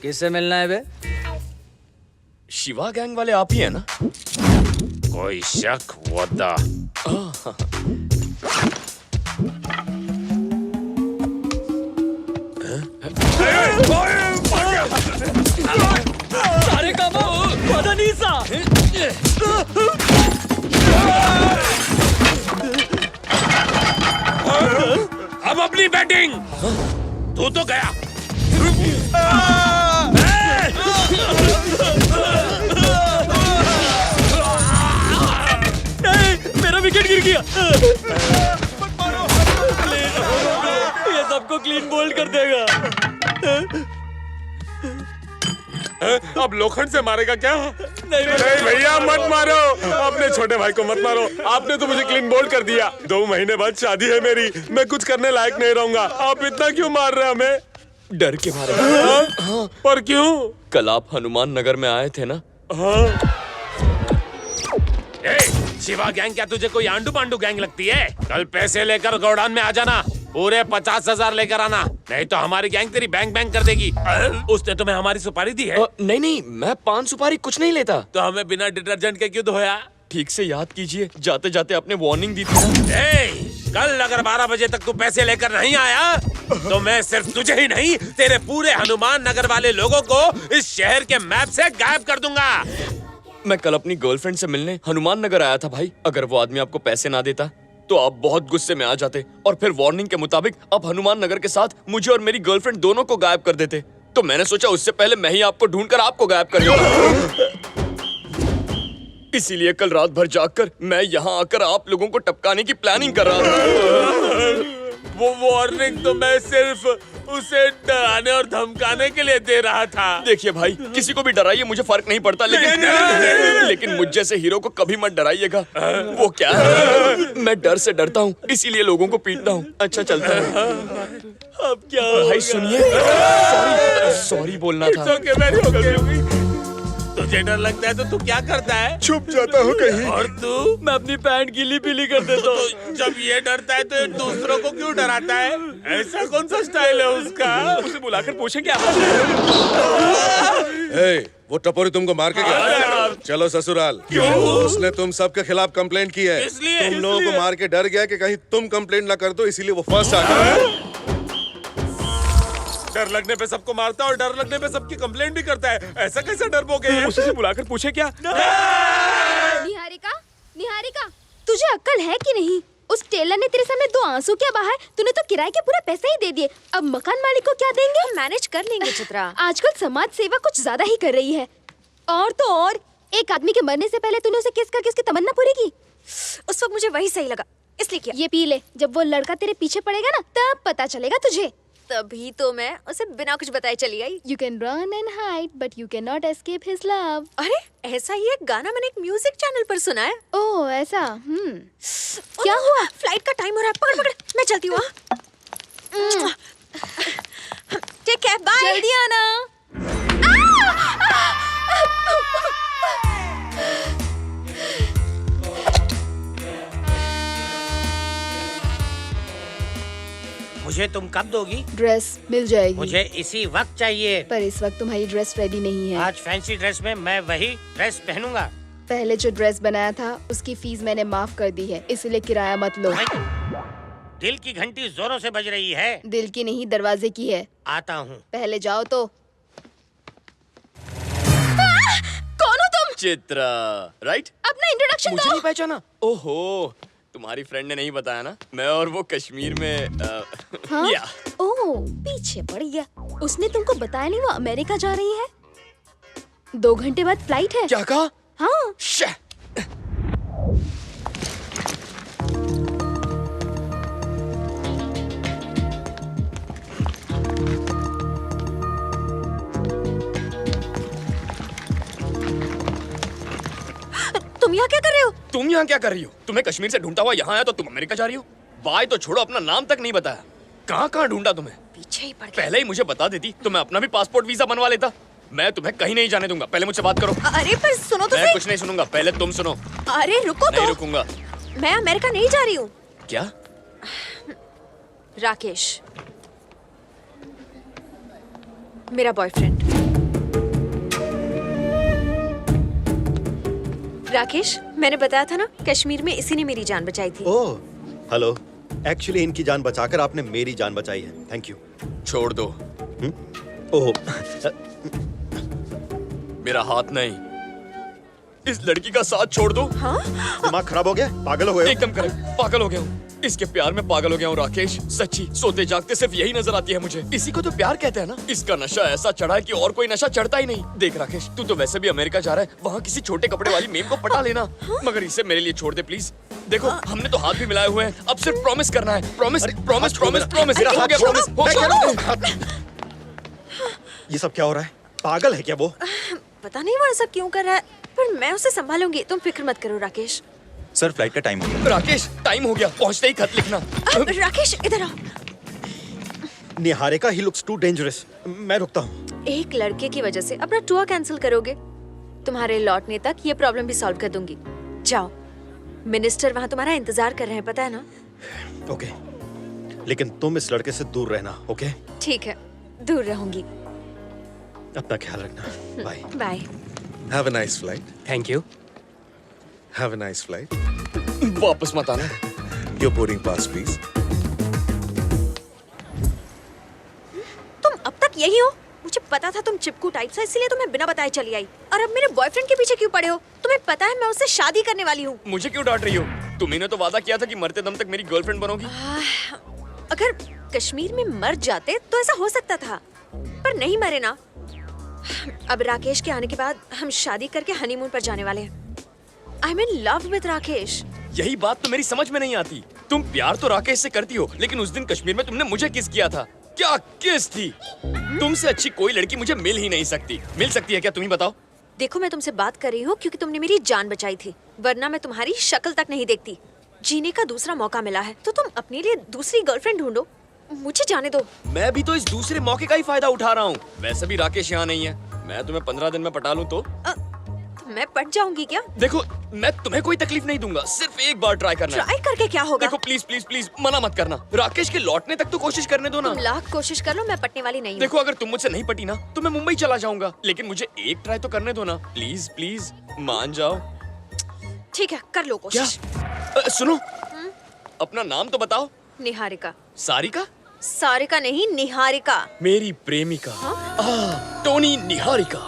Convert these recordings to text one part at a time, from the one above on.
किससे मिलना है बे? शिवा गैंग वाले आप ही है ना? कोई शक वदा? सारे काम पता नहीं सा। अब अपनी बैटिंग। तू तो गया। नहीं, मेरा विकेट गिर गया। ये सबको क्लीन बोल्ड कर देगा। अब लोखंड से मारेगा क्या? नहीं भैया मत मारो, अपने छोटे भाई को मत मारो। आपने तो मुझे क्लीन बोल्ड कर दिया। 2 महीने बाद शादी है मेरी, मैं कुछ करने लायक नहीं रहूंगा। आप इतना क्यों मार रहे हैं हमें? डर के मारे। हाँ? पर क्यों? कल आप हनुमान नगर में आए थे ना? हाँ। शिवा गैंग क्या तुझे कोई आंडू पांडू गैंग लगती है? कल पैसे लेकर गोडाउन में आ जाना, पूरे 50,000 लेकर आना, नहीं तो हमारी गैंग तेरी बैंक बैंक कर देगी। उसने तुम्हें हमारी सुपारी दी है? नहीं, मैं पान सुपारी कुछ नहीं लेता। तो हमें बिना डिटर्जेंट के क्यों धोया? ठीक से याद कीजिए, जाते जाते आपने वार्निंग दी थी ना। कल अगर 12 बजे तक तू पैसे लेकर नहीं आया तो मैं सिर्फ तुझे ही नहीं, तेरे पूरे हनुमान नगर वाले लोगों को इस शहर के मैप से गायब कर दूंगा। मैं कल अपनी गर्लफ्रेंड से मिलने हनुमान नगर आया था भाई। अगर वो आदमी आपको पैसे ना देता तो आप बहुत गुस्से में आ जाते और फिर वार्निंग के मुताबिक आप हनुमान नगर के साथ मुझे और मेरी गर्लफ्रेंड दोनों को गायब कर देते। तो मैंने सोचा उससे पहले मैं ही आपको ढूंढकर आपको गायब कर दूंगा। इसीलिए कल रात भर जागकर मैं यहाँ आकर आप लोगों को टपकाने की प्लानिंग कर रहा था। वो वार्निंग तो मैं सिर्फ उसे डराने और धमकाने के लिए दे रहा था। देखिए भाई, किसी को भी डराइए, मुझे फर्क नहीं पड़ता, लेकिन मुझ जैसे हीरो को कभी मत डराइएगा। वो क्या है, मैं डर से डरता हूँ, इसीलिए लोगों को पीटता हूँ। अच्छा चलता है। अब क्या भाई सुनिए, सॉरी बोलना था। तुझे डर लगता है तो तू क्या करता है? छुप जाता हूँ कहीं। और तू? मैं अपनी पैंट गीली पीली कर देता हूँ। तो जब ये डरता है तो ये दूसरों को क्यों डराता है? ऐसा कौन सा स्टाइल है उसका? उसे बुलाकर पूछेंगे आप। वो टपोरी तुमको मार के गया। चलो ससुराल। उसने तुम सबके खिलाफ कंप्लेंट की है। इसलिए? तुम लोगों को मार के डर गया कि कहीं तुम कंप्लेंट ना कर दो, इसीलिए वो फर्स्ट आ गया। डर लगने पे सबको मारता है और डर लगने पे सबकी कंप्लेंट भी करता है। ऐसा कैसा डरपोक है? उसे बुलाकर पूछे क्या? निहारिका, तुझे अक्ल है कि नहीं? उस टेलर ने तेरे सामने 2 आंसू क्या बहाए? तूने तो किराए के पूरा पैसे ही दे दिए। अब मकान मालिक को क्या देंगे? मैनेज कर लेंगे चित्रा। आजकल समाज सेवा कुछ ज्यादा ही कर रही है। और तो और, एक आदमी के मरने से पहले तूने उसे किस करके उसकी तमन्ना पूरी की। उस वक्त मुझे वही सही लगा, इसलिए किया। ये पी ले, जब वो लड़का तेरे पीछे पड़ेगा ना, तब पता चलेगा तुझे। तभी तो मैं उसे बिना कुछ बताए चली आई। You can run and hide, but you cannot escape his love. अरे ऐसा ही एक गाना मैंने एक म्यूजिक चैनल पर सुना है। ओह ऐसा। क्या हुआ? फ्लाइट का टाइम हो रहा है, पकड़ पकड़, मैं चलती हूँ। Take care, bye. जल्दी आना। मुझे तुम कब दोगी? ड्रेस मिल जाएगी। मुझे इसी वक्त चाहिए। पर इस वक्त तुम्हारी ड्रेस रेडी नहीं है। आज फैंसी ड्रेस में मैं वही ड्रेस पहनूंगा। पहले जो ड्रेस बनाया था उसकी फीस मैंने माफ कर दी है, इसलिए किराया मत लो। दिल की घंटी जोरों से बज रही है। दिल की नहीं, दरवाजे की है। आता हूँ। पहले जाओ तो। कौन हो तुम? चित्रा, राइट? अपना इंट्रोडक्शन मुझे दो। नहीं पहचाना? ओहो, तुम्हारी फ्रेंड ने नहीं बताया ना? मैं और वो कश्मीर में हाँ? या ओह, पीछे पड़ गया। उसने तुमको बताया नहीं वो अमेरिका जा रही है? 2 घंटे बाद फ्लाइट है। क्या कहा? हाँ। शे! तुम यहाँ क्या कर रहे हो? तुम यहाँ क्या कर रही हो? तुम्हें कश्मीर से ढूंढता हुआ यहाँ आया तो तुम अमेरिका जा रही हो? बाय तो छोड़ो, अपना नाम तक नहीं बताया। कहाँ कहाँ ढूंढा तुम्हें? पीछे ही पड़ गया। पहले ही मुझे बता देती तो मैं अपना भी पासपोर्ट वीजा बनवा लेता। मैं तुम्हें कहीं नहीं जाने दूंगा। पहले मुझसे बात करो। अरे पर सुनो तो मैं सही। कुछ नहीं सुनूंगा, पहले तुम सुनो। अरे रुको नहीं तो। रुकूंगा। मैं अमेरिका नहीं जा रही हूँ। क्या? राकेश, मेरा बॉयफ्रेंड। राकेश, मैंने बताया था ना, कश्मीर में इसी ने मेरी जान बचाई थी। ओह हेलो, एक्चुअली इनकी जान बचाकर आपने मेरी जान बचाई है, थैंक यू। छोड़ दो, ओह मेरा हाथ नहीं, इस लड़की का साथ छोड़ दो। दिमाग खराब हो गया, पागल हो गए हो? एकदम करेक्ट, पागल हो गया हूँ, इसके प्यार में पागल हो गया हूँ राकेश। सच्ची, सोते जागते सिर्फ यही नजर आती है मुझे। इसी को तो प्यार कहते हैं ना। इसका नशा ऐसा चढ़ा है कि और कोई नशा चढ़ता ही नहीं। देख राकेश, तू तो वैसे भी अमेरिका जा रहा है, वहाँ किसी छोटे कपड़े वाली मेम को पटा लेना, मगर इसे मेरे लिए छोड़ दे प्लीज। देखो, हमने तो हाथ भी मिलाए हुए हैं, अब सिर्फ प्रॉमिस करना है। Promise promise promise promise. मेरा हो हाथ गया छोड़ो, प्रॉमिस, हो मैं कह गया। रहा हूँ। ये सब क्या हो रहा है? पागल है क्या वो? पता नहीं वो ऐसा क्यों कर रहा है, पर मैं उसे संभालूंगी, तुम फिक्र मत करो राकेश। सर फ्लाइट का टाइम हो गया। राकेश, टाइम हो गया, पहुँचते ही खत लिखना। राकेश इधर आओ। Niharika, he looks too dangerous. मैं रुकता हूँ। एक लड़के की वजह से अपना टूर कैंसिल करोगे? तुम्हारे लौटने तक ये प्रॉब्लम भी सॉल्व कर दूंगी। जाओ, मिनिस्टर वहाँ तुम्हारा इंतजार कर रहे हैं, पता है ना? ओके, लेकिन तुम इस लड़के से दूर रहना, ओके? ठीक है, दूर रहूंगी। अपना ख्याल रखना, bye. Bye. Have a nice flight. Thank you. Have a nice flight. वापस मत आना। Your boarding pass, please. तुम अब तक यही हो? मुझे पता था तुम चिपकू टाइप से, इसीलिए तुम्हें बिना बताए चली आई। और अब मेरे बॉयफ्रेंड के पीछे क्यों पड़े हो? तुम्हें पता है मैं उससे शादी करने वाली हूँ। मुझे क्यों डांट रही हो? तुम्ही ने तो वादा किया था कि मरते दम तक मेरी गर्लफ्रेंड बनोगी। अगर कश्मीर में मर जाते तो ऐसा हो सकता था, पर नहीं मरे ना। अब राकेश के आने के बाद हम शादी करके हनीमून पर जाने वाले हैं। I am in love with Rakesh. यही बात तो मेरी समझ में नहीं आती। तुम प्यार तो राकेश से करती हो, लेकिन उस दिन कश्मीर में तुमने मुझे किस किया था। क्या किस थी? तुमसे अच्छी कोई लड़की मुझे मिल ही नहीं सकती। मिल सकती है क्या, तुम ही बताओ। देखो, मैं तुमसे बात कर रही हूँ क्योंकि तुमने मेरी जान बचाई थी, वरना मैं तुम्हारी शक्ल तक नहीं देखती। जीने का दूसरा मौका मिला है तो तुम अपने लिए दूसरी गर्लफ्रेंड ढूंढो, मुझे जाने दो। मैं भी तो इस दूसरे मौके का ही फायदा उठा रहा हूँ। वैसे भी राकेश यहाँ नहीं है। मैं तुम्हें 15 दिन में पटा लूँ तो मैं पट जाऊंगी क्या? देखो, मैं तुम्हें कोई तकलीफ नहीं दूंगा, सिर्फ एक बार ट्राई करना है। ट्राई करके क्या होगा? देखो प्लीज प्लीज प्लीज, मना मत करना। राकेश के लौटने तक तो कोशिश करने दो ना। तुम लाख कोशिश कर लो, मैं पटने वाली नहीं हूँ। देखो, अगर तुम मुझसे नहीं पटी ना तो मैं मुंबई चला जाऊंगा, लेकिन मुझे एक ट्राई तो करने दो ना। प्लीज प्लीज, मान जाओ। ठीक है, कर लो क्या? कोशिश। सुनो, अपना नाम तो बताओ। निहारिका। सारिका? सारिका नहीं, निहारिका। मेरी प्रेमिका। टोनी निहारिका।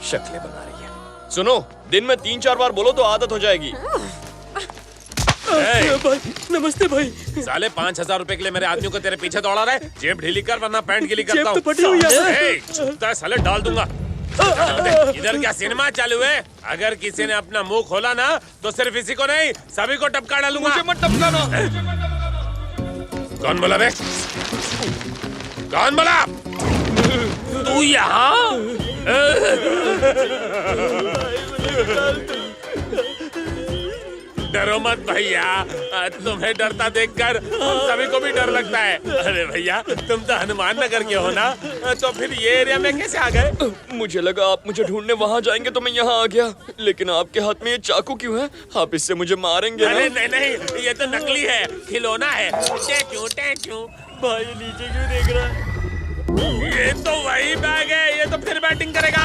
शक्लें बना रही है। सुनो, दिन में 3-4 बार बोलो तो आदत हो जाएगी। भाई, नमस्ते भाई। साले 5,000 रुपए के लिए मेरे आदमियों को तेरे पीछे दौड़ा रहा है। जेब ढीली कर वरना पैंट गीली करता जेब हूँ। तो फटी हुई है। ए, छूता है साले, डाल दूंगा। इधर क्या सिनेमा चालू है? अगर किसी ने अपना मुंह खोला ना तो सिर्फ इसी को नहीं, सभी को टपका डालूंगा। मुझे मत टपकाना। कौन बोला बे? कौन बोला? तू यहाँ? डरो मत भैया, तुम्हें डरता देखकर हम सभी को भी डर लगता है। अरे भैया, तुम तो हनुमान नगर के हो ना, तो फिर ये एरिया में कैसे आ गए? मुझे लगा आप मुझे ढूंढने वहाँ जाएंगे तो मैं यहाँ आ गया, लेकिन आपके हाथ में ये चाकू क्यों है? आप इससे मुझे मारेंगे अरे ना? नहीं नहीं, ये तो नकली है, खिलौना है। टैचू टैचू। भाई नीचे क्यों देख रहा है? ये तो वही बैग है, ये तो फिर बैटिंग करेगा।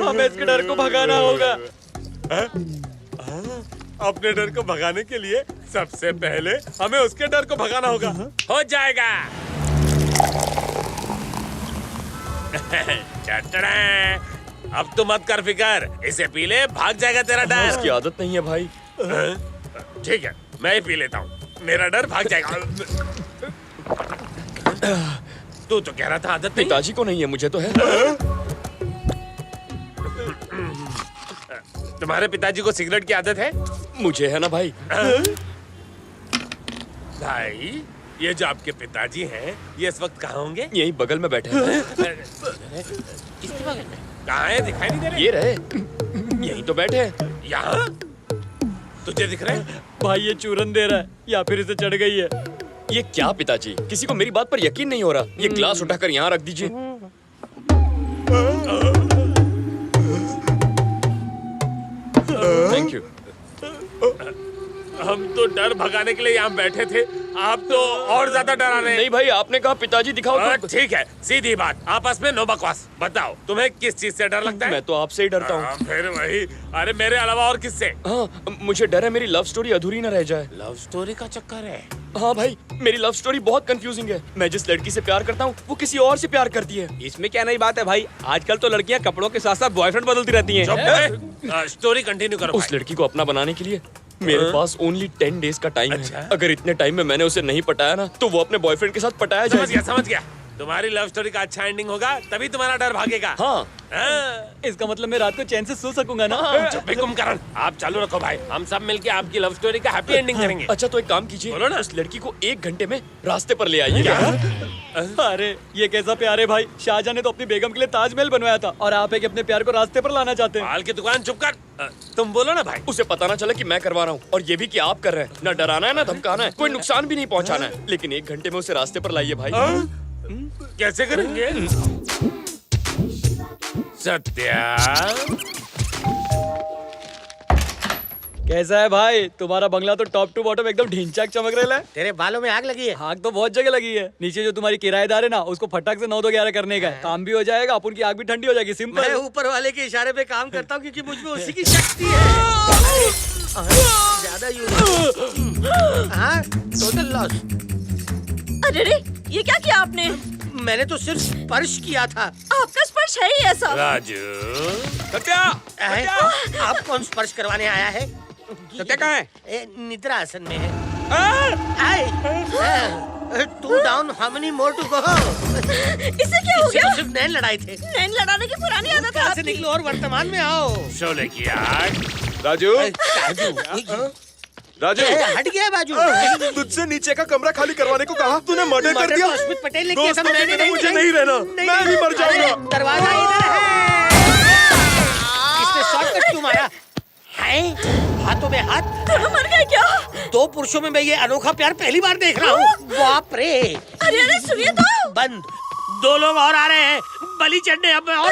हमें इसके डर को भगाना होगा। अपने डर को भगाने के लिए सबसे पहले हमें उसके डर को भगाना होगा। हो जाएगा। अब तू मत कर फिकर, इसे पी ले, भाग जाएगा तेरा डर। इसकी आदत नहीं है भाई। ठीक है, मैं ही पी लेता हूँ, मेरा डर भाग जाएगा। तू तो कह रहा था आदत नहीं। पिताजी को नहीं है, मुझे तो है। तुम्हारे पिताजी को सिगरेट की आदत है? मुझे है ना भाई। भाई, ये जो आपके पिताजी हैं, ये इस वक्त कहाँ होंगे? यही बगल में बैठे हैं। किसके बगल में? कहाँ है? दिखाई नहीं दे रहे। ये रहे, यही तो बैठे हैं। यहाँ? तुझे दिख रहा है? भाई ये चूरन दे रहा है या फिर इसे चढ़ गई है। ये क्या पिताजी, किसी को मेरी बात पर यकीन नहीं हो रहा। ये ग्लास उठाकर यहाँ रख दीजिए। Thank you. हम तो डर भगाने के लिए यहाँ बैठे थे, आप तो और ज्यादा डरा रहे हैं। नहीं भाई, आपने कहा पिताजी दिखाओ तो... ठीक है, सीधी बात, आपस में नो बकवास। बताओ तुम्हें किस चीज से डर लगता है? मैं तो आपसे ही डरता हूँ। फिर वही, अरे मेरे अलावा और किससे? हाँ, मुझे डर है मेरी लव स्टोरी अधूरी न रह जाए। लव स्टोरी का चक्कर है? हाँ भाई, मेरी लव स्टोरी बहुत कंफ्यूजिंग है। मैं जिस लड़की से प्यार करता हूँ वो किसी और से प्यार करती है। इसमें क्या नई बात है भाई, आजकल तो लड़कियां कपड़ों के साथ साथ बॉयफ्रेंड बदलती रहती हैं। स्टोरी कंटिन्यू करो। उस लड़की को अपना बनाने के लिए मेरे पास ओनली 10 डेज का टाइम है। अगर इतने टाइम में मैंने उसे नहीं पटाया ना तो वो अपने बॉयफ्रेंड के साथ पटाया जाएगा। समझ गया। तुम्हारी लव स्टोरी का अच्छा एंडिंग होगा तभी तुम्हारा डर भागेगा। हाँ, इसका मतलब मैं रात को चैन से सो सकूंगा ना। चुप भी कुंभकर्ण, आप चालू रखो भाई, हम सब मिलके आपकी लव स्टोरी का हैप्पी एंडिंग करेंगे। अच्छा तो एक काम कीजिए, बोलो ना। उस लड़की को 1 घंटे में रास्ते पर ले आइए। अरे ये कैसा प्यार है भाई, शाहजहां ने तो अपनी बेगम के लिए ताजमहल बनवाया था और आप एक अपने प्यार को रास्ते पर लाना चाहते हैं। माल की दुकान चुप कर, तुम बोलो ना भाई। उसे पता ना चले कि मैं करवा रहा हूँ, और ये भी कि आप कर रहे हैं। ना डराना है ना धमकाना है, कोई नुकसान भी नहीं पहुँचाना है, लेकिन 1 घंटे में उसे रास्ते पर लाइए भाई। कैसे करेंगे? सत्या, कैसा है भाई तुम्हारा बंगला? तो टॉप टू बॉटम एकदम ढिंचाक चमक रहा है। तेरे बालों में आग लगी है। आग तो बहुत जगह लगी है। नीचे जो तुम्हारी किराएदार है ना, उसको फटाक से 9-2-11 करने का है। काम भी हो जाएगा, अपन की आग भी ठंडी हो जाएगी। मैं सिंपल। ऊपर वाले के इशारे पे काम करता हूँ क्योंकि मुझ में उसी की शक्ति है। ज्यादा यूज। हाँ, टोटल लॉस। अरे रे, ये क्या किया आपने? मैंने तो सिर्फ स्पर्श किया था। आपका स्पर्श है ही ऐसा। राजू, सत्या, आप कौन स्पर्श करवाने आया है? सत्या कहाँ है? निद्रा आसन में है। Two down, how many more to go? इसे क्या हो गया? सिर्फ नैन लड़ाई थे। नैन लड़ाने की पुरानी आदत है यहाँ से आपकी। निकलो और वर्तमान में आओ। शोले की आग। राजू, राजू, हट गया बाजू। तुझसे नीचे का कमरा खाली करवाने को कहा, तूने मर्डर कर मर्डर दिया। तो अश्मित पटेल ने किया था, दोस्तों के मैंने बिना मुझे नहीं रहना, मैं भी मर जाऊंगा। अरे, दरवाजा इधर है। किसने शॉर्टकट क्यों मारा? है? हाथों में हाथ। दोनों मर गए क्या? 2 पुरुषों में मैं ये अनोखा प्यार पहली बार देख रहा हूँ। बाप रे। अरे सुनिए तो। बंद। 2 लोग और आ रहे हैं बलि चढ़ने। अब मैं और